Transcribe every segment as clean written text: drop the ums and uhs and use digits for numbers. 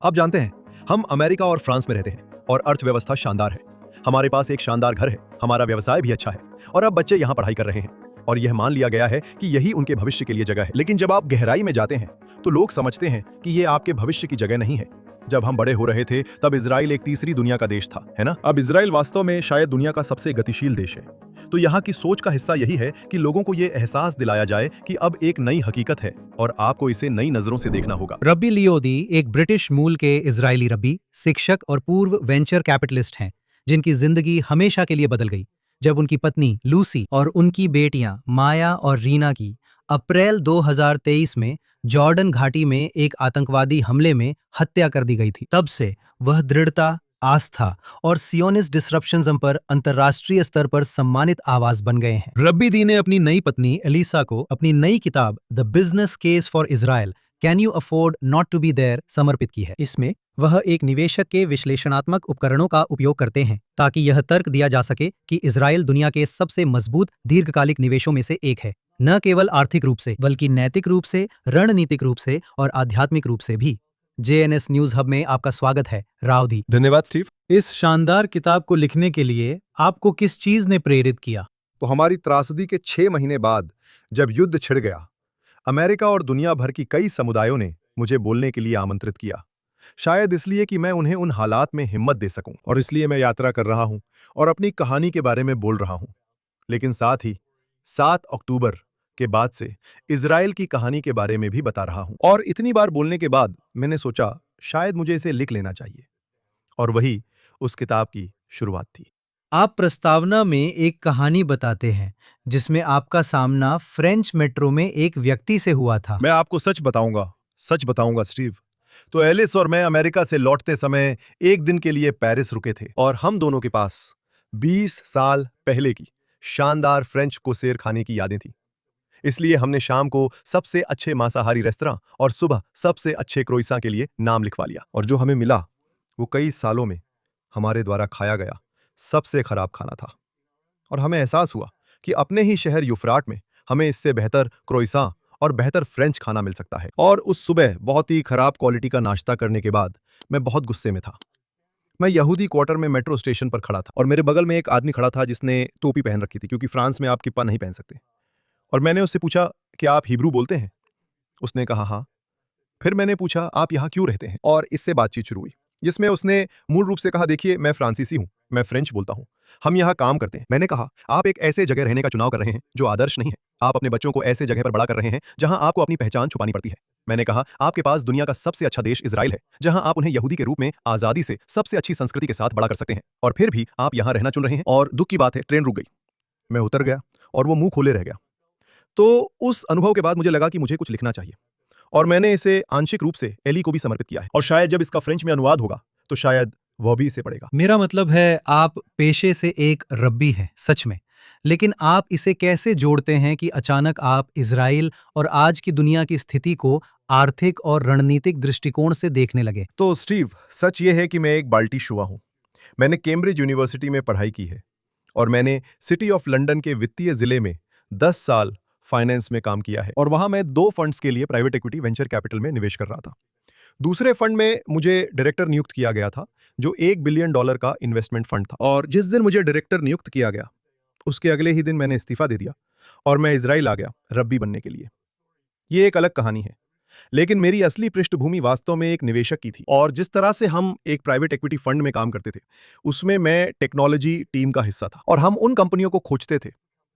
आप जानते हैं, हम अमेरिका और फ्रांस में रहते हैं और अर्थव्यवस्था शानदार है। हमारे पास एक शानदार घर है, हमारा व्यवसाय भी अच्छा है और अब बच्चे यहाँ पढ़ाई कर रहे हैं और यह मान लिया गया है कि यही उनके भविष्य के लिए जगह है। लेकिन जब आप गहराई में जाते हैं तो लोग समझते हैं कि ये आपके भविष्य की जगह नहीं है। जब हम बड़े हो रहे थे तब इजराइल एक तीसरी दुनिया का देश था, है ना? अब इजराइल वास्तव में शायद दुनिया का सबसे गतिशील देश है। तो यहाँ की सोच का हिस्सा यही है कि लोगों को ये एहसास दिलाया जाए कि अब एक नई हकीकत है और आपको इसे नई नजरों से देखना होगा। रब्बी लियोदी एक ब्रिटिश मूल के इजरायली रब्बी, शिक्षक और पूर्व वेंचर कैपिटलिस्ट हैं, जिनकी जिंदगी हमेशा के लिए बदल गई जब उनकी पत्नी लूसी और उनकी बेटियां माया और रीना की अप्रैल 2023 में जॉर्डन घाटी में एक आतंकवादी हमले में हत्या कर दी गई थी। तब से वह दृढ़ता, आस्था और सियोनिस्ट डिसरप्शनिज्म पर अंतर्राष्ट्रीय स्तर पर सम्मानित आवाज बन गए हैं। रब्बी दी ने अपनी नई पत्नी एलिसा को अपनी नई किताब the business case for Israel can you afford not to be there समर्पित की है। इसमें वह एक निवेशक के विश्लेषणात्मक उपकरणों का उपयोग करते हैं ताकि यह तर्क दिया जा सके कि इजराइल दुनिया के सबसे मजबूत दीर्घकालिक निवेशों में से एक है, न केवल आर्थिक रूप से बल्कि नैतिक रूप से, रणनीतिक रूप से और आध्यात्मिक रूप से भी। जेएनएस न्यूज हब में आपका स्वागत है, रावधी। धन्यवाद स्टीव। इस शानदार किताब को लिखने के लिए आपको किस चीज ने प्रेरित किया? तो हमारी त्रासदी के 6 महीने बाद जब युद्ध छिड़ गया, अमेरिका और दुनिया भर की कई समुदायों ने मुझे बोलने के लिए आमंत्रित किया। शायद इसलिए कि मैं उन्हें उन हालात में हिम्मत दे सकूं, और इसलिए मैं यात्रा कर रहा हूं और अपनी कहानी के बारे में बोल रहा हूं। लेकिन साथ ही 7 अक्टूबर के बाद से इजराइल की कहानी के बारे में भी बता रहा हूं। और इतनी बार बोलने के बाद मैंने सोचा शायद मुझे इसे लिख लेना चाहिए, और वही उस किताब की शुरुआत थी। आप प्रस्तावना में एक कहानी बताते हैं जिसमें आपका सामना फ्रेंच मेट्रो में एक व्यक्ति से हुआ था। मैं आपको सच बताऊंगा स्टीव। तो एलिस और मैं अमेरिका से लौटते समय एक दिन के लिए पेरिस रुके थे और हम दोनों के पास 20 साल पहले की शानदार फ्रेंच कोसेर खाने की यादें थी। इसलिए हमने शाम को सबसे अच्छे मांसाहारी रेस्तरां और सुबह सबसे अच्छे क्रोइसां के लिए नाम लिखवा लिया। और जो हमें मिला वो कई सालों में हमारे द्वारा खाया गया सबसे खराब खाना था। और हमें एहसास हुआ कि अपने ही शहर यूफ्राट में हमें इससे बेहतर क्रोइसां और बेहतर फ्रेंच खाना मिल सकता है। और उस सुबह बहुत ही खराब क्वालिटी का नाश्ता करने के बाद मैं बहुत गुस्से में था। मैं यहूदी क्वार्टर में मेट्रो स्टेशन पर खड़ा था और मेरे बगल में एक आदमी खड़ा था जिसने टोपी पहन रखी थी, क्योंकि फ्रांस में आप किप्पा नहीं पहन सकते। और मैंने उससे पूछा, क्या आप हिब्रू बोलते हैं? उसने कहा हाँ। फिर मैंने पूछा, आप यहाँ क्यों रहते हैं? और इससे बातचीत शुरू हुई, जिसमें उसने मूल रूप से कहा, देखिए मैं फ्रांसीसी हूँ, मैं फ्रेंच बोलता हूँ, हम यहाँ काम करते हैं। मैंने कहा, आप एक ऐसे जगह रहने का चुनाव कर रहे हैं जो आदर्श नहीं है। आप अपने बच्चों को ऐसे जगह पर बड़ा कर रहे हैं जहां आपको अपनी पहचान छुपानी पड़ती है। मैंने कहा, आपके पास दुनिया का सबसे अच्छा देश इजराइल है, जहां आप उन्हें यहूदी के रूप में आजादी से सबसे अच्छी संस्कृति के साथ बड़ा कर सकते हैं, और फिर भी आप यहाँ रहना चुन रहे हैं। और दुख की बात है, ट्रेन रुक गई। मैं उतर गया और वो मुंह खोले रह गया। तो उस अनुभव के बाद मुझे लगा कि मुझे कुछ लिखना चाहिए, और मैंने इसे आंशिक रूप से एली को भी समर्पित किया है। और शायद जब इसका फ्रेंच में अनुवाद होगा तो शायद वह भी इसे पढ़ेगा। मेरा मतलब है, आप पेशे से एक रब्बी हैं, सच में, लेकिन आप इसे कैसे जोड़ते हैं कि अचानक आप इजराइल और आज की दुनिया की स्थिति को आर्थिक और रणनीतिक दृष्टिकोण से देखने लगे? तो स्टीव, सच ये है कि मैं एक बाल्टी शुआ हूं। मैंने कैम्ब्रिज यूनिवर्सिटी में पढ़ाई की है और मैंने सिटी ऑफ लंदन के वित्तीय जिले में 10 साल फाइनेंस में काम किया है, और वहां मैं 2 फंड्स के लिए प्राइवेट इक्विटी वेंचर कैपिटल में निवेश कर रहा था। दूसरे फंड में मुझे डायरेक्टर नियुक्त किया गया था, जो $1 बिलियन का इन्वेस्टमेंट फंड था। और जिस दिन मुझे डायरेक्टर नियुक्त किया गया उसके अगले ही दिन मैंने इस्तीफा दे दिया और मैं इजराइल आ गया रब्बी बनने के लिए। ये एक अलग कहानी है, लेकिन मेरी असली पृष्ठभूमि वास्तव में एक निवेशक की थी। और जिस तरह से हम एक प्राइवेट इक्विटी फंड में काम करते थे, उसमें मैं टेक्नोलॉजी टीम का हिस्सा था, और हम उन कंपनियों को खोजते थे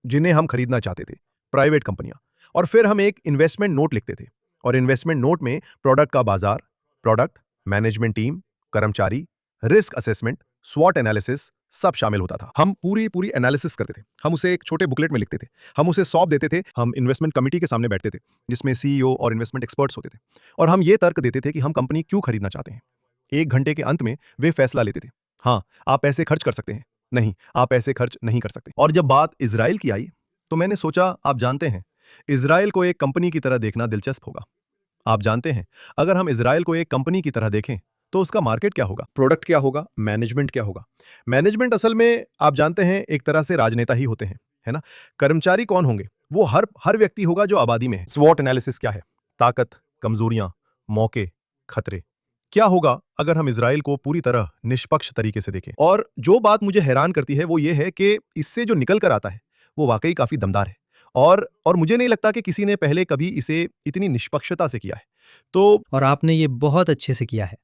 जिन्हें हम खरीदना चाहते थे, प्राइवेट कंपनियां। और फिर हम एक इन्वेस्टमेंट नोट लिखते थे, और इन्वेस्टमेंट नोट में प्रोडक्ट का बाजार, प्रोडक्ट, मैनेजमेंट टीम, कर्मचारी, रिस्क असेसमेंट, स्वॉट एनालिसिस सब शामिल होता था। हम पूरी एनालिसिस करते थे। हम उसे एक छोटे बुकलेट में लिखते थे, हम उसे सौंप देते थे। हम इन्वेस्टमेंट कमिटी के सामने बैठते थे जिसमें सीईओ और इन्वेस्टमेंट एक्सपर्ट्स होते थे, और हम ये तर्क देते थे कि हम कंपनी क्यों खरीदना चाहते हैं। 1 घंटे के अंत में वे फैसला लेते थे, हाँ आप पैसे खर्च कर सकते हैं, नहीं आप पैसे खर्च नहीं कर सकते। और जब बात इजराइल की आई तो मैंने सोचा, आप जानते हैं, इजराइल को एक कंपनी की तरह देखना दिलचस्प होगा। आप जानते हैं, अगर हम इजराइल को एक कंपनी की तरह देखें तो उसका मार्केट क्या होगा, प्रोडक्ट क्या होगा, मैनेजमेंट क्या होगा। मैनेजमेंट असल में आप जानते हैं एक तरह से राजनेता ही होते हैं, है ना? कर्मचारी कौन होंगे? वो हर व्यक्ति होगा जो आबादी में है। स्वॉट एनालिसिस क्या है? ताकत, कमजोरियां, मौके, खतरे। क्या होगा अगर हम इजराइल को पूरी तरह निष्पक्ष तरीके से देखें? और जो बात मुझे हैरान करती है वो ये है कि इससे जो निकल कर आता है वो वाकई काफी दमदार है। और मुझे नहीं लगता कि किसी ने पहले कभी इसे इतनी निष्पक्षता से किया है। तो और आपने ये बहुत अच्छे से किया है।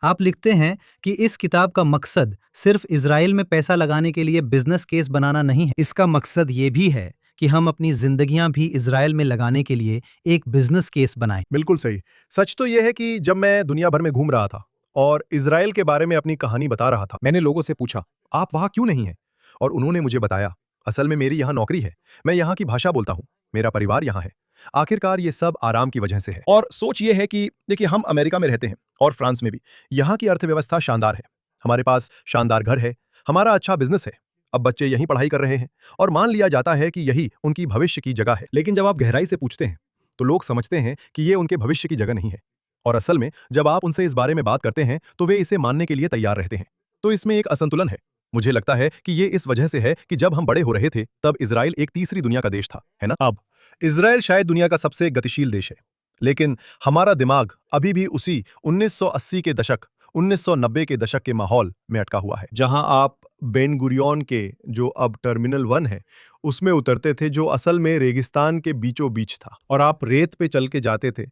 आप लिखते हैं कि इस किताब का मकसद सिर्फ इजराइल में पैसा लगाने के लिए बिजनेस केस बनाना नहीं है, इसका मकसद ये भी है कि हम अपनी जिंदगियां भी इजराइल में लगाने के लिए एक बिजनेस केस बनाएं। बिल्कुल सही। सच तो यह है कि जब मैं दुनिया भर में घूम रहा था और इजराइल के बारे में अपनी कहानी बता रहा था, मैंने लोगों से पूछा, आप वहां क्यों नहीं हैं? और उन्होंने मुझे बताया, असल में मेरी यहाँ नौकरी है, मैं यहाँ की भाषा बोलता हूँ, मेरा परिवार यहाँ है। आखिरकार ये सब आराम की वजह से है। और सोच ये है कि देखिए, हम अमेरिका में रहते हैं और फ्रांस में भी। यहाँ की अर्थव्यवस्था शानदार है, हमारे पास शानदार घर है, हमारा अच्छा बिजनेस है। अब बच्चे यहीं पढ़ाई कर रहे हैं और मान लिया जाता है कि यही उनकी भविष्य की जगह है। लेकिन जब आप गहराई से पूछते हैं तो लोग समझते हैं कि ये उनके भविष्य की जगह नहीं है। और असल में जब आप उनसे इस बारे में बात करते हैं तो वे इसे मानने के लिए तैयार रहते हैं। तो इसमें एक असंतुलन है। मुझे लगता है कि ये इस वजह से है कि जब हम बड़े हो रहे थे तब इजराइल एक तीसरी दुनिया का देश था, है ना? अब इजराइल शायद दुनिया का सबसे गतिशील देश है, लेकिन हमारा दिमाग अभी भी उसी 1980 के दशक 1990 के दशक के माहौल में अटका हुआ है, जहां आप बेन गुरियन के जो अब टर्मिनल 1 है उसमें उतरते थे, जो असल में रेगिस्तान के बीचों बीच था, और आप रेत पे चल के जाते थे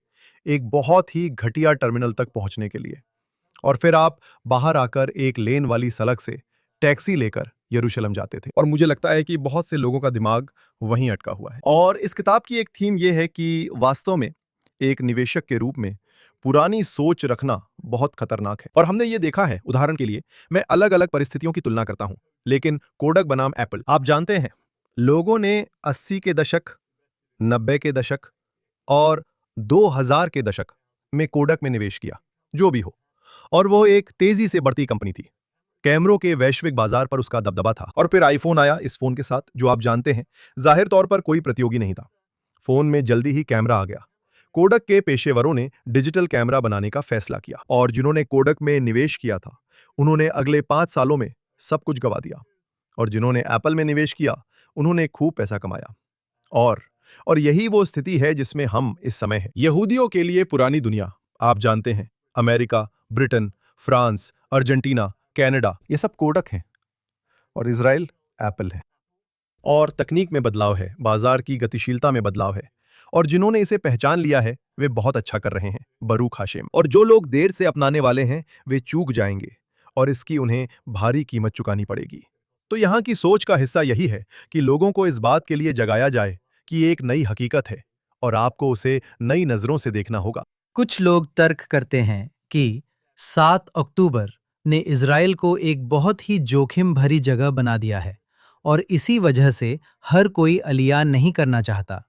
एक बहुत ही घटिया टर्मिनल तक पहुंचने के लिए। और फिर आप बाहर आकर एक लेन वाली सड़क से टैक्सी लेकर यरूशलेम जाते थे। और मुझे लगता है कि बहुत से लोगों का दिमाग वहीं अटका हुआ है। और इस किताब की एक थीम यह है कि वास्तव में एक निवेशक के रूप में पुरानी सोच रखना बहुत खतरनाक है। और हमने ये देखा है, उदाहरण के लिए मैं अलग अलग परिस्थितियों की तुलना करता हूं, लेकिन कोडक बनाम एप्पल, आप जानते हैं, लोगों ने 80 के दशक, 90 के दशक और 2000 के दशक में कोडक में निवेश किया, जो भी हो। और वो एक तेजी से बढ़ती कंपनी थी, कैमरों के वैश्विक बाजार पर उसका दबदबा था। और फिर आईफोन आया इस फोन के साथ, जो आप जानते हैं जाहिर तौर पर कोई प्रतियोगी नहीं था। फोन में जल्दी ही कैमरा आ गया। कोडक के पेशेवरों ने डिजिटल कैमरा बनाने का फैसला किया, और जिन्होंने कोडक में निवेश किया था उन्होंने अगले 5 सालों में सब कुछ गवा दिया। और जिन्होंने एप्पल में निवेश किया उन्होंने खूब पैसा कमाया। और यही वो स्थिति है जिसमें हम इस समय हैं। यहूदियों के लिए पुरानी दुनिया, आप जानते हैं, America, Britain, France, Argentina, Canada, ये सब कोडक हैं। और इजराइल एप्पल है। और तकनीक में बदलाव है, बाजार की गतिशीलता में बदलाव है, और जिन्होंने इसे पहचान लिया है वे बहुत अच्छा कर रहे हैं, बरूक हाशिम। और जो लोग देर से अपनाने वाले हैं वे चूक जाएंगे, और इसकी उन्हें भारी कीमत चुकानी पड़ेगी। तो यहाँ की सोच का हिस्सा यही है कि लोगों को इस बात के लिए जगाया जाए कि ये एक नई हकीकत है और आपको उसे नई नजरों से देखना होगा। कुछ लोग तर्क करते हैं कि 7 अक्टूबर ने इजराइल को एक बहुत ही जोखिम भरी जगह बना दिया है और इसी वजह से हर कोई अलिया नहीं करना चाहता।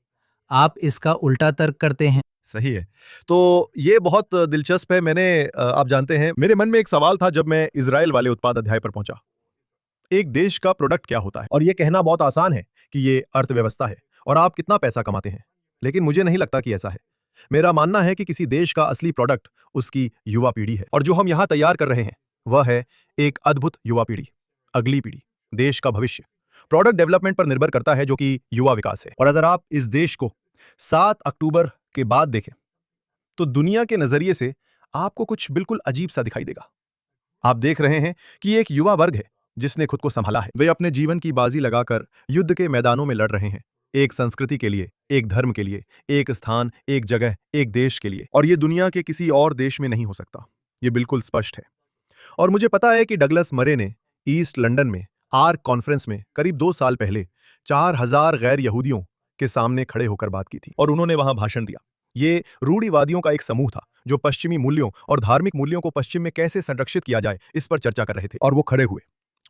आप इसका उल्टा तर्क करते हैं। सही है। तो ये बहुत दिलचस्प है। आप जानते हैं, मेरे मन में एक सवाल था जब मैं इजराइल वाले उत्पाद अध्याय पर पहुंचा। एक देश का प्रोडक्ट क्या होता है? और ये कहना बहुत आसान है कि ये अर्थव्यवस्था है और आप कितना पैसा कमाते हैं, लेकिन मुझे नहीं लगता कि ऐसा है। मेरा मानना है कि किसी देश का असली प्रोडक्ट उसकी युवा पीढ़ी है, और जो हम यहाँ तैयार कर रहे हैं वह है एक अद्भुत युवा पीढ़ी, अगली पीढ़ी, देश का भविष्य। प्रोडक्ट डेवलपमेंट पर निर्भर करता है, जो कि युवा विकास है। और अगर आप इस देश को 7 अक्टूबर के बाद देखें तो दुनिया के नजरिए से आपको कुछ बिल्कुल अजीब सा दिखाई देगा। आप देख रहे हैं कि एक युवा वर्ग है जिसने खुद को संभाला है। वे अपने जीवन की बाजी लगाकर युद्ध के मैदानों में लड़ रहे हैं, एक संस्कृति के लिए, एक धर्म के लिए, एक स्थान, एक जगह, एक देश के लिए। और ये दुनिया के किसी और देश में नहीं हो सकता, ये बिल्कुल स्पष्ट है। और मुझे पता है कि डगलस मरे ने ईस्ट लंदन में आर्क कॉन्फ्रेंस में करीब 2 साल पहले 4000 गैर यहूदियों के सामने खड़े होकर बात की थी, और उन्होंने वहां भाषण दिया। ये रूढ़िवादियों का एक समूह था जो पश्चिमी मूल्यों और धार्मिक मूल्यों को पश्चिम में कैसे संरक्षित किया जाए इस पर चर्चा कर रहे थे। और वो खड़े हुए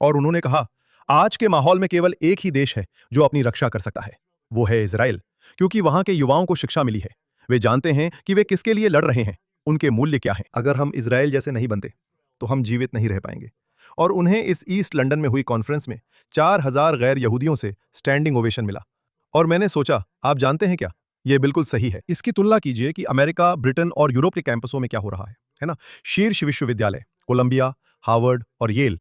और उन्होंने कहा, आज के माहौल में केवल एक ही देश है जो अपनी रक्षा कर सकता है, वो है इजराइल, क्योंकि वहां के युवाओं को शिक्षा मिली है। वे जानते हैं कि वे किसके लिए लड़ रहे हैं, उनके मूल्य क्या हैं। अगर हम इजराइल जैसे नहीं बनते तो हम जीवित नहीं रह पाएंगे। और उन्हें इस ईस्ट लंदन में हुई कॉन्फ्रेंस में 4000 गैर यहूदियों से स्टैंडिंग ओवेशन मिला। और मैंने सोचा, आप जानते हैं क्या, ये बिल्कुल सही है। इसकी तुलना कीजिए कि अमेरिका, ब्रिटेन और यूरोप के कैंपसों में क्या हो रहा है ना? शीर्ष विश्वविद्यालय कोलंबिया, हार्वर्ड और येल,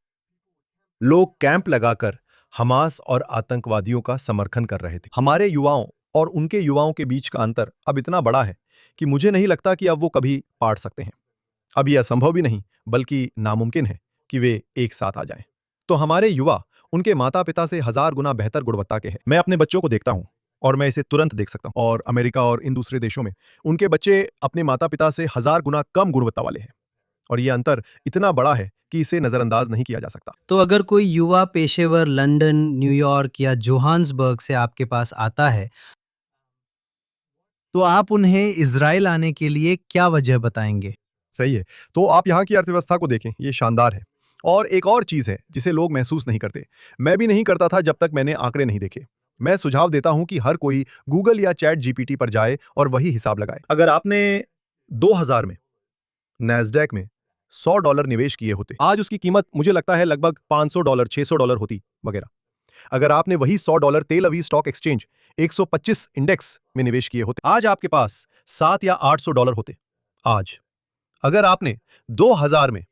लोग कैंप लगाकर हमास और आतंकवादियों का समर्थन कर रहे थे। हमारे युवाओं और उनके युवाओं के बीच का अंतर अब इतना बड़ा है कि मुझे नहीं लगता कि अब वो कभी पाट सकते हैं। अब यह असंभव भी नहीं बल्कि नामुमकिन है कि वे एक साथ आ जाएं। तो हमारे युवा उनके माता पिता से 1000 गुना बेहतर गुणवत्ता के हैं। मैं अपने बच्चों को देखता हूं और मैं इसे तुरंत देख सकता हूं। और अमेरिका और इन दूसरे देशों में उनके बच्चे अपने माता पिता से 1000 गुना कम गुणवत्ता वाले हैं। और यह अंतर इतना बड़ा है कि इसे नजरअंदाज नहीं किया जा सकता। तो अगर कोई युवा पेशेवर लंदन, न्यूयॉर्क या जोहान्सबर्ग से आपके पास आता है, तो आप उन्हें इज़राइल आने के लिए क्या वजह बताएंगे? सही है। तो आप यहाँ की अर्थव्यवस्था को देखें, ये शानदार है। और एक और चीज़ है जिसे लोग महसूस नहीं करते। मैं भी नहीं करता था जब तक मैंने आंकड़े नहीं देखे। मैं सुझाव देता हूं कि हर कोई गूगल या चैट जीपीटी पर जाए और वही हिसाब लगाए। अगर आपने 2000 में नैस्डैक में $100 निवेश किए होते, आज उसकी कीमत मुझे लगता है लगभग $500, $600 होती वगैरह। अगर आपने वही $100 तेल अवीव स्टॉक एक्सचेंज 125 इंडेक्स में निवेश किए होते, आज आपके पास $700 या $800 होते। आज अगर आपने 2000 में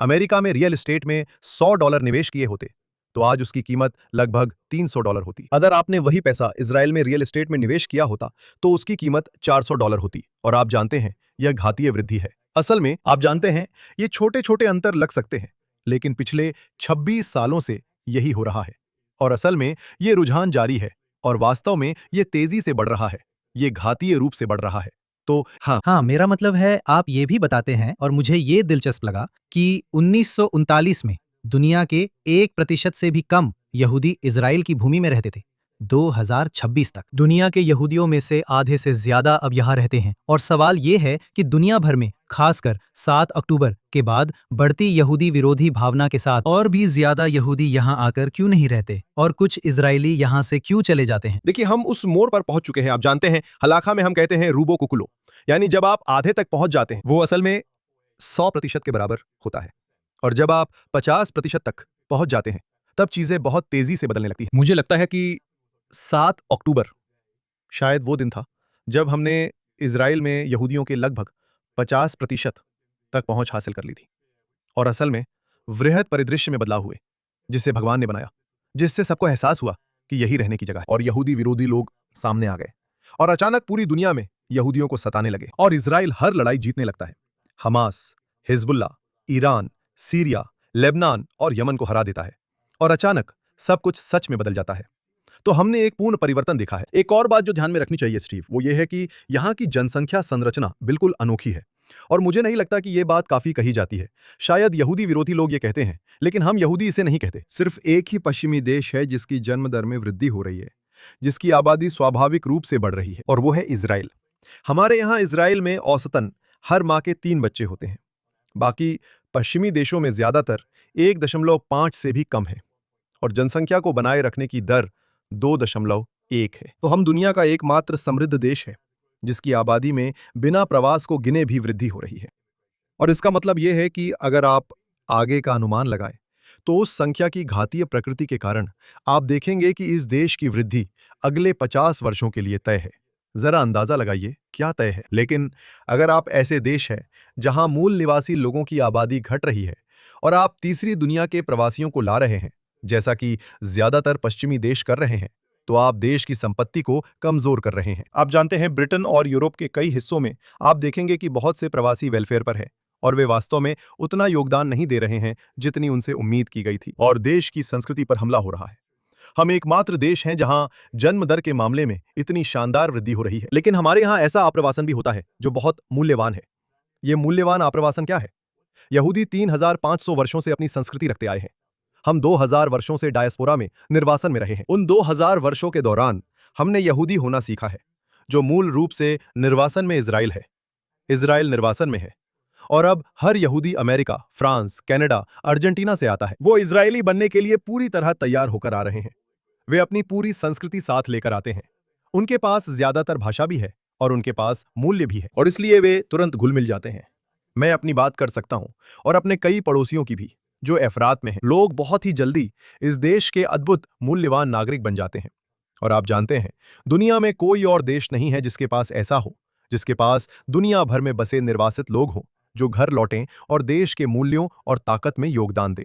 अमेरिका में रियल एस्टेट में $100 निवेश किए होते, तो आज उसकी कीमत लगभग $300 होती। अगर आपने वही पैसा इजराइल में रियल एस्टेट में निवेश किया होता, तो उसकी कीमत $400 होती। और आप जानते हैं, यह घातीय वृद्धि है। असल में आप जानते हैं, ये छोटे छोटे अंतर लग सकते हैं, लेकिन पिछले 26 सालों से यही हो रहा है। और असल में ये रुझान जारी है और वास्तव में ये तेजी से बढ़ रहा है। ये घातीय रूप से बढ़ रहा है। तो हाँ, मेरा मतलब है आप ये भी बताते हैं और मुझे ये दिलचस्प लगा कि 1939 में दुनिया के 1% से भी कम यहूदी इजराइल की भूमि में रहते थे। 2026 तक दुनिया के यहूदियों में से आधे से ज्यादा अब यहाँ रहते हैं और सवाल ये है कि दुनिया भर में खासकर 7 अक्टूबर के बाद बढ़ती यहूदी विरोधी भावना के साथ और भी ज्यादा यहूदी यहाँ आकर क्यों नहीं रहते और कुछ इजरायली यहाँ से क्यों चले जाते हैं? देखिए, हम उस मोड़ पर पहुंच चुके हैं। आप जानते हैं, हलाखा में हम कहते हैं रूबो कुकुलो, यानी जब आप आधे तक पहुंच जाते हैं, वो असल में 100% के बराबर होता है। और जब आप 50% तक पहुंच जाते हैं, तब चीजें बहुत तेजी से बदलने लगती हैं। मुझे लगता है कि 7 अक्टूबर शायद वो दिन था जब हमने इजराइल में यहूदियों के लगभग 50% तक पहुंच हासिल कर ली थी। और असल में वृहद परिदृश्य में बदलाव हुए, जिसे भगवान ने बनाया, जिससे सबको एहसास हुआ कि यही रहने की जगह है। और यहूदी विरोधी लोग सामने आ गए और अचानक पूरी दुनिया में यहूदियों को सताने लगे और इजराइल हर लड़ाई जीतने लगता है। Hamas, Hezbollah, Iran, Syria, Lebanon और यमन को हरा देता है और अचानक सब कुछ सच में बदल जाता है। तो हमने एक पूर्ण परिवर्तन देखा है। एक और बात जो ध्यान में रखनी चाहिए स्टीव, वो ये है कि यहाँ की जनसंख्या संरचना बिल्कुल अनोखी है। और मुझे नहीं लगता कि ये बात काफी कही जाती है। शायद यहूदी विरोधी लोग ये कहते हैं, लेकिन हम यहूदी इसे नहीं कहते। सिर्फ एक ही पश्चिमी देश है जिसकी जन्म दर में वृद्धि हो रही है, जिसकी आबादी स्वाभाविक रूप से बढ़ रही है, और वो है इजराइल। हमारे यहाँ इजराइल में औसतन हर माह के 3 बच्चे होते हैं। बाकी पश्चिमी देशों में ज्यादातर 1.5 से भी कम है और जनसंख्या को बनाए रखने की दर 2.1 है। तो हम दुनिया का एकमात्र समृद्ध देश है जिसकी आबादी में बिना प्रवास को गिने भी वृद्धि हो रही है। और इसका मतलब यह है कि अगर आप आगे का अनुमान लगाएं, तो उस संख्या की घातीय प्रकृति के कारण आप देखेंगे कि इस देश की वृद्धि अगले 50 वर्षों के लिए तय है। जरा अंदाजा लगाइए क्या तय है। लेकिन अगर आप ऐसे देश है जहां मूल निवासी लोगों की आबादी घट रही है और आप तीसरी दुनिया के प्रवासियों को ला रहे हैं, जैसा कि ज्यादातर पश्चिमी देश कर रहे हैं, तो आप देश की संपत्ति को कमजोर कर रहे हैं। आप जानते हैं, ब्रिटेन और यूरोप के कई हिस्सों में आप देखेंगे कि बहुत से प्रवासी वेलफेयर पर है और वे वास्तव में उतना योगदान नहीं दे रहे हैं जितनी उनसे उम्मीद की गई थी, और देश की संस्कृति पर हमला हो रहा है। हम एकमात्र देश हैं जहां जन्म दर के मामले में इतनी शानदार वृद्धि हो रही है। लेकिन हमारे यहां ऐसा आप्रवासन भी होता है जो बहुत मूल्यवान है। यह मूल्यवान आप्रवासन क्या है? यहूदी 3500 वर्षों से अपनी संस्कृति रखते आए हैं। हम 2000 वर्षों से डायस्पोरा में निर्वासन में रहे हैं। उन 2000 वर्षों के दौरान हमने यहूदी होना सीखा है, जो मूल रूप से निर्वासन में इजराइल है। इजराइल निर्वासन में है और अब हर यहूदी अमेरिका, फ्रांस, कनाडा, अर्जेंटीना से आता है। वो इजरायली बनने के लिए पूरी तरह तैयार होकर आ रहे हैं। वे अपनी पूरी संस्कृति साथ लेकर आते हैं। उनके पास ज्यादातर भाषा भी है और उनके पास मूल्य भी है, और इसलिए वे तुरंत घुल मिल जाते हैं। मैं अपनी बात कर सकता हूं और अपने कई पड़ोसियों की भी जो एफरात में हैं। लोग बहुत ही जल्दी इस देश के अद्भुत मूल्यवान नागरिक बन जाते हैं। और आप जानते हैं, दुनिया में कोई और देश नहीं है जिसके पास ऐसा हो, जिसके पास दुनिया भर में बसे निर्वासित लोग हों जो घर लौटें और देश के मूल्यों और ताकत में योगदान दें।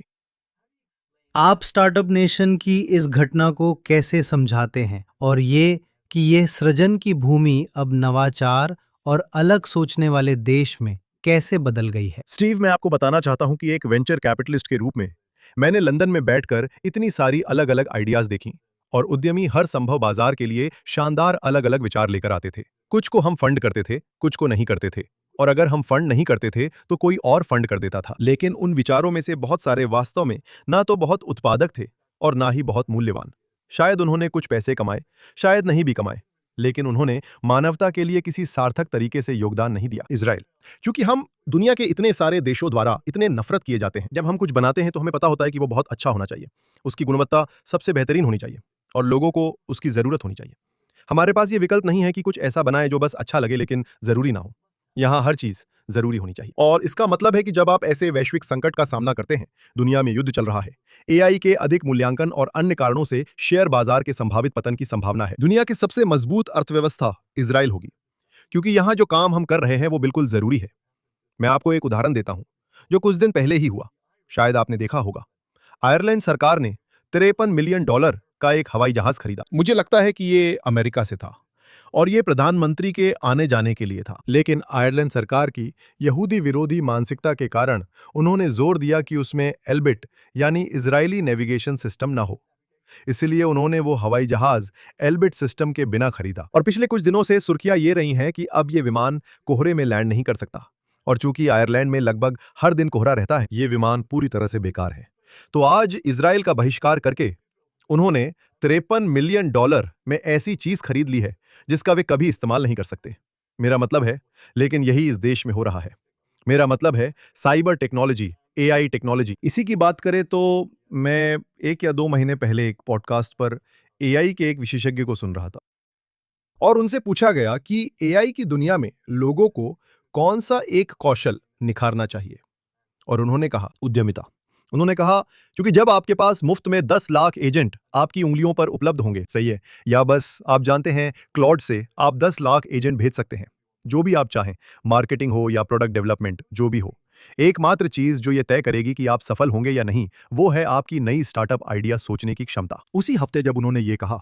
आप स्टार्टअप नेशन की इस घटना को कैसे समझाते हैं और ये कि ये सृजन की भूमि अब नवाचार और अलग सोचने वाले देश में कैसे बदल गई है? स्टीव, मैं आपको बताना चाहता हूं कि एक वेंचर कैपिटलिस्ट के रूप में मैंने लंदन में बैठकर इतनी सारी अलग-अलग आइडियाज देखी और उद्यमी हर संभव बाजार के लिए शानदार अलग-अलग विचार लेकर आते थे। कुछ को हम फंड करते थे, कुछ को नहीं करते थे, और अगर हम फंड नहीं करते थे तो कोई और फंड कर देता था। लेकिन उन विचारों में से बहुत सारे वास्तव में ना तो बहुत उत्पादक थे और ना ही बहुत मूल्यवान। शायद उन्होंने कुछ पैसे कमाए, शायद नहीं भी कमाए, लेकिन उन्होंने मानवता के लिए किसी सार्थक तरीके से योगदान नहीं दिया। इजराइल, क्योंकि हम दुनिया के इतने सारे देशों द्वारा इतने नफरत किए जाते हैं, जब हम कुछ बनाते हैं तो हमें पता होता है कि वो बहुत अच्छा होना चाहिए, उसकी गुणवत्ता सबसे बेहतरीन होनी चाहिए और लोगों को उसकी जरूरत होनी चाहिए। हमारे पास ये विकल्प नहीं है कि कुछ ऐसा बनाए जो बस अच्छा लगे लेकिन जरूरी ना हो। यहाँ हर चीज जरूरी होनी चाहिए, और इसका मतलब है कि जब आप ऐसे वैश्विक संकट का सामना करते हैं, दुनिया में युद्ध चल रहा है, एआई के अधिक मूल्यांकन और अन्य कारणों से शेयर बाजार के संभावित पतन की संभावना है, दुनिया की सबसे मजबूत अर्थव्यवस्था इजराइल होगी, क्योंकि यहाँ जो काम हम कर रहे हैं वो बिल्कुल जरूरी है। मैं आपको एक उदाहरण देता हूं जो कुछ दिन पहले ही हुआ, शायद आपने देखा होगा। आयरलैंड सरकार ने $53 मिलियन का एक हवाई जहाज खरीदा। मुझे लगता है कि ये अमेरिका से था और ये प्रधानमंत्री के आने जाने के लिए था, लेकिन आयरलैंड सरकार की यहूदी विरोधी मानसिकता के कारण उन्होंने जोर दिया कि उसमें एल्बिट यानी इजरायली नेविगेशन सिस्टम ना हो। इसलिए उन्होंने वो हवाई जहाज एल्बिट सिस्टम के बिना खरीदा, और पिछले कुछ दिनों से सुर्खियां ये रही हैं कि अब ये विमान कोहरे में लैंड नहीं कर सकता, और चूंकि आयरलैंड में लगभग हर दिन कोहरा रहता है, ये विमान पूरी तरह से बेकार है। तो आज इजराइल का बहिष्कार करके उन्होंने $53 मिलियन में ऐसी चीज खरीद ली है जिसका वे कभी इस्तेमाल नहीं कर सकते। मेरा मतलब है, लेकिन यही इस देश में हो रहा है। मेरा मतलब है साइबर टेक्नोलॉजी, एआई टेक्नोलॉजी। इसी की बात करें तो मैं 1 या 2 महीने पहले एक पॉडकास्ट पर एआई के एक विशेषज्ञ को सुन रहा था, और उनसे पूछा गया कि एआई की दुनिया में लोगों को कौन सा एक कौशल निखारना चाहिए, और उन्होंने कहा उद्यमिता। उन्होंने कहा, क्योंकि जब आपके पास मुफ्त में 10 लाख एजेंट आपकी उंगलियों पर उपलब्ध होंगे, सही है, या बस आप जानते हैं क्लॉड से आप 10 लाख एजेंट भेज सकते हैं, जो भी आप चाहें, मार्केटिंग हो या प्रोडक्ट डेवलपमेंट, जो भी हो। एकमात्र चीज जो ये तय करेगी कि आप सफल होंगे या नहीं, वो है आपकी नई स्टार्टअप आइडिया सोचने की क्षमता। उसी हफ्ते जब उन्होंने ये कहा,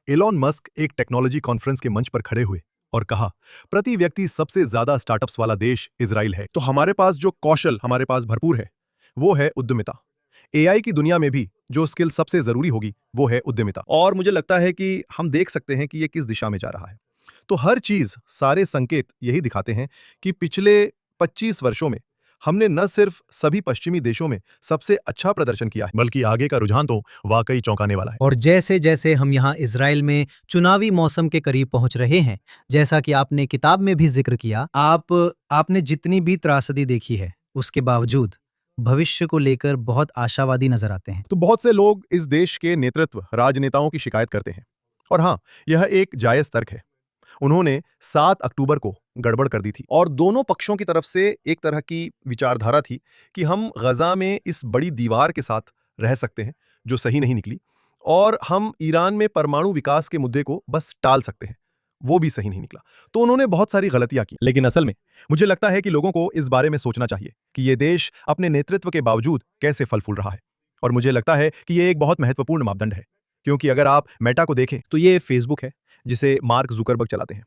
एलॉन मस्क एक टेक्नोलॉजी कॉन्फ्रेंस के मंच पर खड़े हुए और कहा, प्रति व्यक्ति सबसे ज्यादा स्टार्टअप्स वाला देश इजराइल है, तो हमारे पास जो कौशल हमारे पास भरपूर है वो है उद्यमिता। एआई की दुनिया में भी जो स्किल सबसे जरूरी होगी वो है उद्यमिता, और मुझे लगता है कि हम देख सकते हैं कि ये किस दिशा में जा रहा है। तो हर चीज, सारे संकेत यही दिखाते हैं कि पिछले 25 वर्षों में हमने न सिर्फ सभी पश्चिमी देशों में सबसे अच्छा प्रदर्शन किया है, बल्कि आगे का रुझान तो वाकई चौंकाने वाला है। और जैसे जैसे हम यहाँ इजराइल में चुनावी मौसम के करीब पहुंच रहे हैं, जैसा कि आपने किताब में भी जिक्र किया, आपने जितनी भी त्रासदी देखी है, उसके बावजूद भविष्य को लेकर बहुत आशावादी नजर आते हैं। तो बहुत से लोग इस देश के नेतृत्व, राजनेताओं की शिकायत करते हैं, और हाँ, यह एक जायज तर्क है। उन्होंने 7 अक्टूबर को गड़बड़ कर दी थी, और दोनों पक्षों की तरफ से एक तरह की विचारधारा थी कि हम गजा में इस बड़ी दीवार के साथ रह सकते हैं, जो सही नहीं निकली, और हम ईरान में परमाणु विकास के मुद्दे को बस टाल सकते हैं, वो भी सही नहीं निकला। तो उन्होंने बहुत सारी गलतियां की, लेकिन असल में मुझे लगता है कि लोगों को इस बारे में सोचना चाहिए कि ये देश अपने नेतृत्व के बावजूद कैसे फल फूल रहा है। और मुझे लगता है कि ये एक बहुत महत्वपूर्ण मापदंड है, क्योंकि अगर आप मेटा को देखें तो ये फेसबुक है जिसे मार्क जुकरबर्ग चलाते हैं।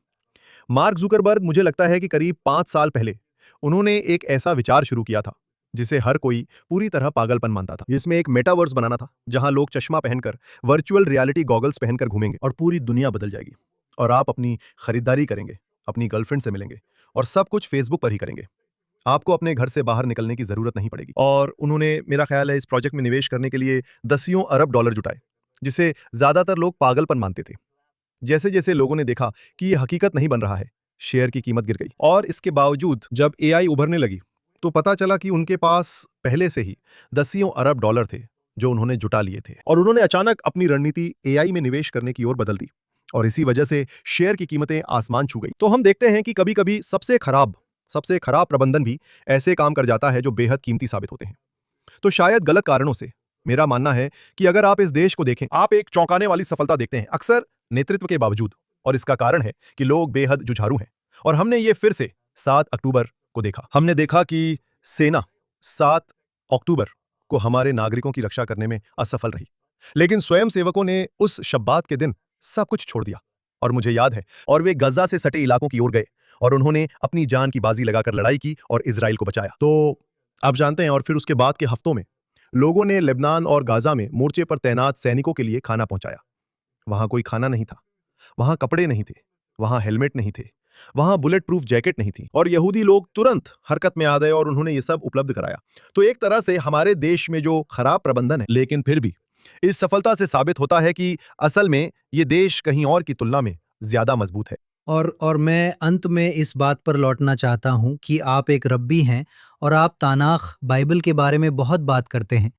मार्क जुकरबर्ग, मुझे लगता है कि करीब 5 साल पहले उन्होंने एक ऐसा विचार शुरू किया था जिसे हर कोई पूरी तरह पागलपन मानता था, जिसमें एक मेटावर्स बनाना था जहां लोग चश्मा पहनकर, वर्चुअल रियलिटी गॉगल्स पहनकर घूमेंगे और पूरी दुनिया बदल जाएगी, और आप अपनी खरीदारी करेंगे, अपनी गर्लफ्रेंड से मिलेंगे, और सब कुछ फेसबुक पर ही करेंगे। आपको अपने घर से बाहर निकलने की जरूरत नहीं पड़ेगी। और उन्होंने, मेरा ख्याल है, इस प्रोजेक्ट में निवेश करने के लिए दसियों अरब डॉलर जुटाए, जिसे ज्यादातर लोग पागलपन मानते थे। जैसे जैसे लोगों ने देखा कि यह हकीकत नहीं बन रहा है, शेयर की कीमत गिर गई, और इसके बावजूद जब एआई उभरने लगी तो पता चला कि उनके पास पहले से ही दसियों अरब डॉलर थे जो उन्होंने जुटा लिए थे, और उन्होंने अचानक अपनी रणनीति एआई में निवेश करने की ओर बदल दी, और इसी वजह से शेयर की कीमतें आसमान छू गई। तो हम देखते हैं कि कभी कभी सबसे खराब प्रबंधन भी ऐसे काम कर जाता है जो बेहद कीमती साबित होते हैं। तो शायद गलत कारणों से, मेरा मानना है कि अगर आप इस देश को देखें, आप एक चौंकाने वाली सफलता देखते हैं, अक्सर नेतृत्व के बावजूद, और इसका कारण है कि लोग बेहद जुझारू हैं। और हमने ये फिर से 7 अक्टूबर को देखा। हमने देखा कि सेना 7 अक्टूबर को हमारे नागरिकों की रक्षा करने में असफल रही, लेकिन स्वयंसेवकों ने उस शब्बात के दिन सब कुछ छोड़ दिया, और मुझे याद है, और वे गजा से सटे इलाकों की ओर गए और उन्होंने अपनी जान की बाजी लगाकर लड़ाई की और इजराइल को बचाया। तो आप जानते हैं, और फिर उसके बाद के हफ्तों में लोगों ने लेबनान और गाजा में मोर्चे पर तैनात सैनिकों के लिए खाना पहुंचाया। वहां कोई खाना नहीं था, वहां कपड़े नहीं थे, वहां हेलमेट नहीं थे, वहां बुलेट प्रूफ जैकेट नहीं थी, और यहूदी लोग तुरंत हरकत में आ गए और उन्होंने ये सब उपलब्ध कराया। तो एक तरह से हमारे देश में जो खराब प्रबंधन है, लेकिन फिर भी इस सफलता से साबित होता है कि असल में ये देश कहीं और की तुलना में ज्यादा मजबूत है। और मैं अंत में इस बात पर लौटना चाहता हूं कि आप एक रब्बी हैं और आप तानाख बाइबल के बारे में बहुत बात करते हैं,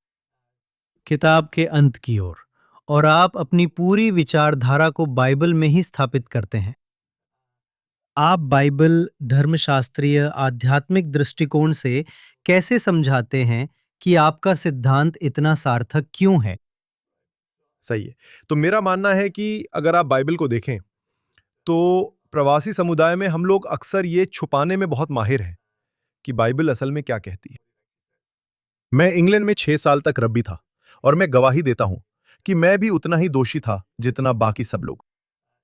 किताब के अंत की ओर, और आप अपनी पूरी विचारधारा को बाइबल में ही स्थापित करते हैं। आप बाइबल धर्मशास्त्रीय आध्यात्मिक दृष्टिकोण से कैसे समझाते हैं कि आपका सिद्धांत इतना सार्थक क्यों है? सही है। तो मेरा मानना है कि अगर आप बाइबल को देखें तो प्रवासी समुदाय में हम लोग अक्सर ये छुपाने में बहुत माहिर हैं कि बाइबल असल में क्या कहती है। मैं इंग्लैंड में 6 साल तक रब्बी था और मैं गवाही देता हूं कि मैं भी उतना ही दोषी था जितना बाकी सब लोग।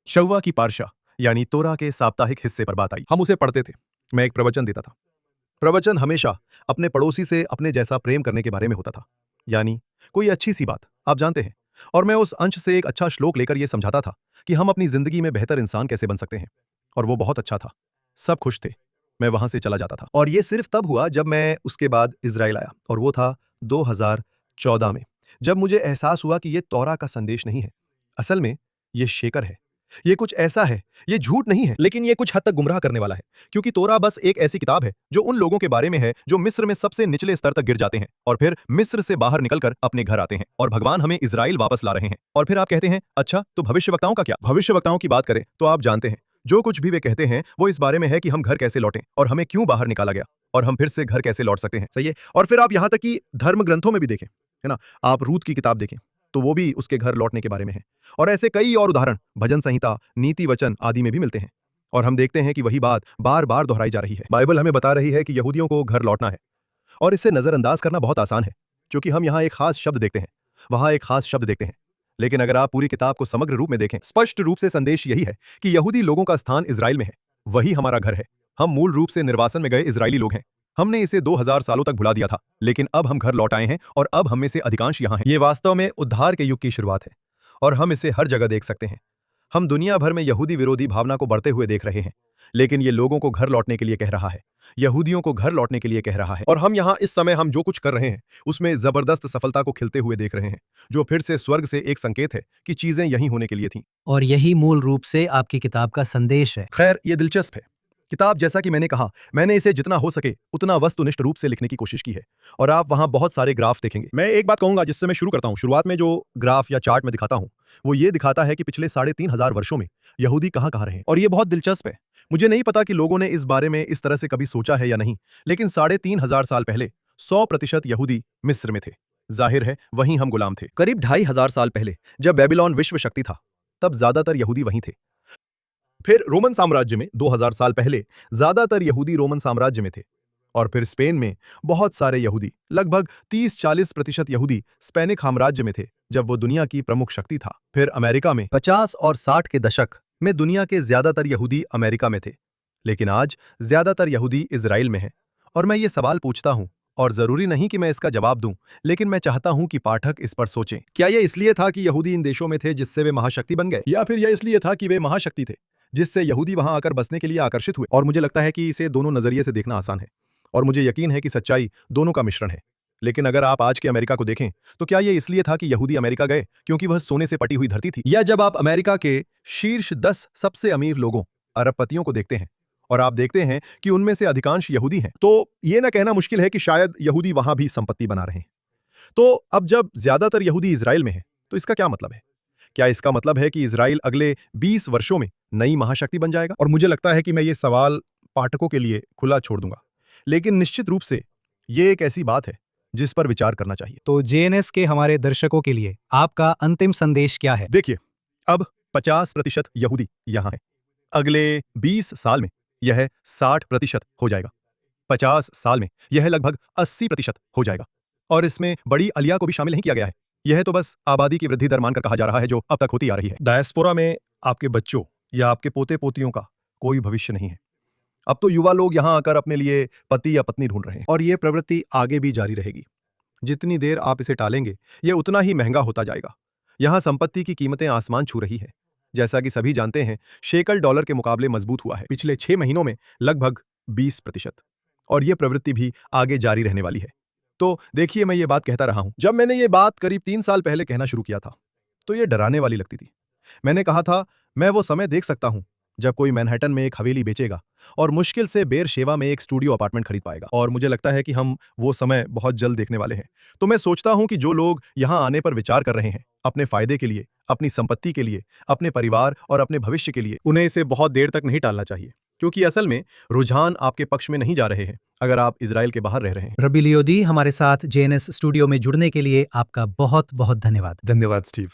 शव्वा की पारशा यानी तोरा के साप्ताहिक हिस्से पर बात आई। हम उसे पढ़ते थे। मैं एक प्रवचन देता था। प्रवचन हमेशा अपने पड़ोसी से अपने जैसा प्रेम करने के बारे में होता था, यानी कोई अच्छी सी बात, आप जानते हैं। और मैं उस अंश से एक अच्छा श्लोक लेकर यह समझाता था कि हम अपनी जिंदगी में बेहतर इंसान कैसे बन सकते हैं, और वो बहुत अच्छा था। सब खुश थे। मैं वहां से चला जाता था, और ये सिर्फ तब हुआ जब मैं उसके बाद इजराइल आया, और वो था 2014 में, जब मुझे एहसास हुआ कि ये तौरा का संदेश नहीं है, असल में ये शेकर है। ये कुछ ऐसा है, ये झूठ नहीं है, लेकिन ये कुछ हद तक गुमराह करने वाला है, क्योंकि तोरा बस एक ऐसी किताब है जो उन लोगों के बारे में है जो मिस्र में सबसे निचले स्तर तक गिर जाते हैं और फिर मिस्र से बाहर निकलकर अपने घर आते हैं, और भगवान हमें इजराइल वापस ला रहे हैं। और फिर आप कहते हैं, अच्छा तो भविष्यवक्ताओं का क्या? भविष्यवक्ताओं की बात करें तो आप जानते हैं, जो कुछ भी वे कहते हैं वो इस बारे में है कि हम घर कैसे लौटें और हमें क्यों बाहर निकाला गया और हम फिर से घर कैसे लौट सकते हैं। सही है। और फिर आप यहां तक कि धर्म ग्रंथों में भी देखें, है ना, आप रूत की किताब देखें तो वो भी उसके घर लौटने के बारे में है, और ऐसे कई और उदाहरण भजन संहिता, नीति वचन आदि में भी मिलते हैं। और हम देखते हैं कि वही बात बार बार दोहराई जा रही है। बाइबल हमें बता रही है कि यहूदियों को घर लौटना है, और इसे नजरअंदाज करना बहुत आसान है, क्योंकि हम यहाँ एक खास शब्द देखते हैं, वहां एक खास शब्द देखते हैं। लेकिन अगर आप पूरी किताब को समग्र रूप में देखें, स्पष्ट रूप से संदेश यही है कि यहूदी लोगों का स्थान इजराइल में है, वही हमारा घर है। हम मूल रूप से निर्वासन में गए इजरायली लोग हैं। हमने इसे 2000 सालों तक भुला दिया था, लेकिन अब हम घर लौट आए हैं और अब हम में से अधिकांश यहाँ हैं। ये वास्तव में उद्धार के युग की शुरुआत है, और हम इसे हर जगह देख सकते हैं। हम दुनिया भर में यहूदी विरोधी भावना को बढ़ते हुए देख रहे हैं, लेकिन ये लोगों को घर लौटने के लिए कह रहा है, यहूदियों को घर लौटने के लिए कह रहा है। और हम यहाँ इस समय हम जो कुछ कर रहे हैं उसमें जबरदस्त सफलता को खिलते हुए देख रहे हैं, जो फिर से स्वर्ग से एक संकेत है कि चीजें यहीं होने के लिए थीं। और यही मूल रूप से आपकी किताब का संदेश है। खैर, ये दिलचस्प है। किताब, जैसा कि मैंने कहा, मैंने इसे जितना हो सके उतना वस्तुनिष्ठ रूप से लिखने की कोशिश की है, और आप वहां बहुत सारे ग्राफ देखेंगे। मैं एक बात कहूंगा जिससे मैं शुरू करता हूं। शुरुआत में जो ग्राफ या चार्ट में दिखाता हूं वो ये दिखाता है कि पिछले 3500 वर्षों में यहूदी कहां रहे हैं, और ये बहुत दिलचस्प है। मुझे नहीं पता कि लोगों ने इस बारे में इस तरह से कभी सोचा है या नहीं, लेकिन 3500 साल पहले 100% यहूदी मिस्र में थे। जाहिर है वहीं हम गुलाम थे। करीब 2500 साल पहले जब बेबीलोन विश्व शक्ति था, तब ज्यादातर यहूदी वहीं थे। फिर रोमन साम्राज्य में 2000 साल पहले ज्यादातर यहूदी रोमन साम्राज्य में थे, और फिर स्पेन में बहुत सारे यहूदी, लगभग 30-40% यहूदी स्पेनिक साम्राज्य में थे जब वो दुनिया की प्रमुख शक्ति था। फिर अमेरिका में 50 और 60 के दशक में दुनिया के ज्यादातर यहूदी अमेरिका में थे, लेकिन आज ज्यादातर यहूदी इजराइल में हैं। और मैं ये सवाल पूछता हूं, और जरूरी नहीं कि मैं इसका जवाब दूं, लेकिन मैं चाहता हूं कि पाठक इस पर सोचें। क्या यह इसलिए था कि यहूदी इन देशों में थे जिससे वे महाशक्ति बन गए, या फिर यह इसलिए था कि वे महाशक्ति थे जिससे यहूदी वहां आकर बसने के लिए आकर्षित हुए? और मुझे लगता है कि इसे दोनों नजरिए से देखना आसान है, और मुझे यकीन है कि सच्चाई दोनों का मिश्रण है। लेकिन अगर आप आज के अमेरिका को देखें तो क्या यह इसलिए था कि यहूदी अमेरिका गए क्योंकि वह सोने से पटी हुई धरती थी? या जब आप अमेरिका के शीर्ष 10 सबसे अमीर लोगों, अरबपतियों को देखते हैं, और आप देखते हैं कि उनमें से अधिकांश यहूदी हैं, तो यह ना कहना मुश्किल है कि शायद यहूदी वहां भी संपत्ति बना रहे हैं। तो अब जब ज्यादातर यहूदी इजराइल में हैं, तो इसका क्या मतलब है? क्या इसका मतलब है कि इजराइल अगले 20 वर्षों में नई महाशक्ति बन जाएगा? और मुझे लगता है कि मैं ये सवाल पाठकों के लिए खुला छोड़ दूंगा, लेकिन निश्चित रूप से ये एक ऐसी बात है जिस पर विचार करना चाहिए। तो जेएनएस के हमारे दर्शकों के लिए आपका अंतिम संदेश क्या है? देखिए, अब 50% यहूदी यहां है। अगले 20 साल में यह 60% हो जाएगा। 50 साल में यह लगभग 80% हो जाएगा, और इसमें बड़ी अलिया को भी शामिल नहीं किया गया है। यह तो बस आबादी की वृद्धि दर मानकर कहा जा रहा है जो अब तक होती आ रही है। डायस्पोरा में आपके बच्चों या आपके पोते पोतियों का कोई भविष्य नहीं है। अब तो युवा लोग यहाँ आकर अपने लिए पति या पत्नी ढूंढ रहे हैं और ये प्रवृत्ति आगे भी जारी रहेगी। जितनी देर आप इसे टालेंगे ये उतना ही महंगा होता जाएगा। यहाँ संपत्ति की कीमतें आसमान छू रही है। जैसा कि सभी जानते हैं, शेकल डॉलर के मुकाबले मजबूत हुआ है पिछले 6 महीनों में लगभग 20%, और यह प्रवृत्ति भी आगे जारी रहने वाली है। तो देखिए, मैं ये बात कहता रहा हूं, जब मैंने ये बात करीब 3 साल पहले कहना शुरू किया था तो ये डराने वाली लगती थी। मैंने कहा था, मैं वो समय देख सकता हूं जब कोई मैनहट्टन में एक हवेली बेचेगा और मुश्किल से बेरशेवा में एक स्टूडियो अपार्टमेंट खरीद पाएगा, और मुझे लगता है कि हम वो समय बहुत जल्द देखने वाले हैं। तो मैं सोचता हूं कि जो लोग यहां आने पर विचार कर रहे हैं, अपने फायदे के लिए, अपनी संपत्ति के लिए, अपने परिवार और अपने भविष्य के लिए, उन्हें इसे बहुत देर तक नहीं टालना चाहिए, क्योंकि असल में रुझान आपके पक्ष में नहीं जा रहे हैं अगर आप इजराइल के बाहर रह रहे हैं। रबी लियोदी, हमारे साथ जेएनएस स्टूडियो में जुड़ने के लिए आपका बहुत बहुत धन्यवाद। धन्यवाद स्टीव।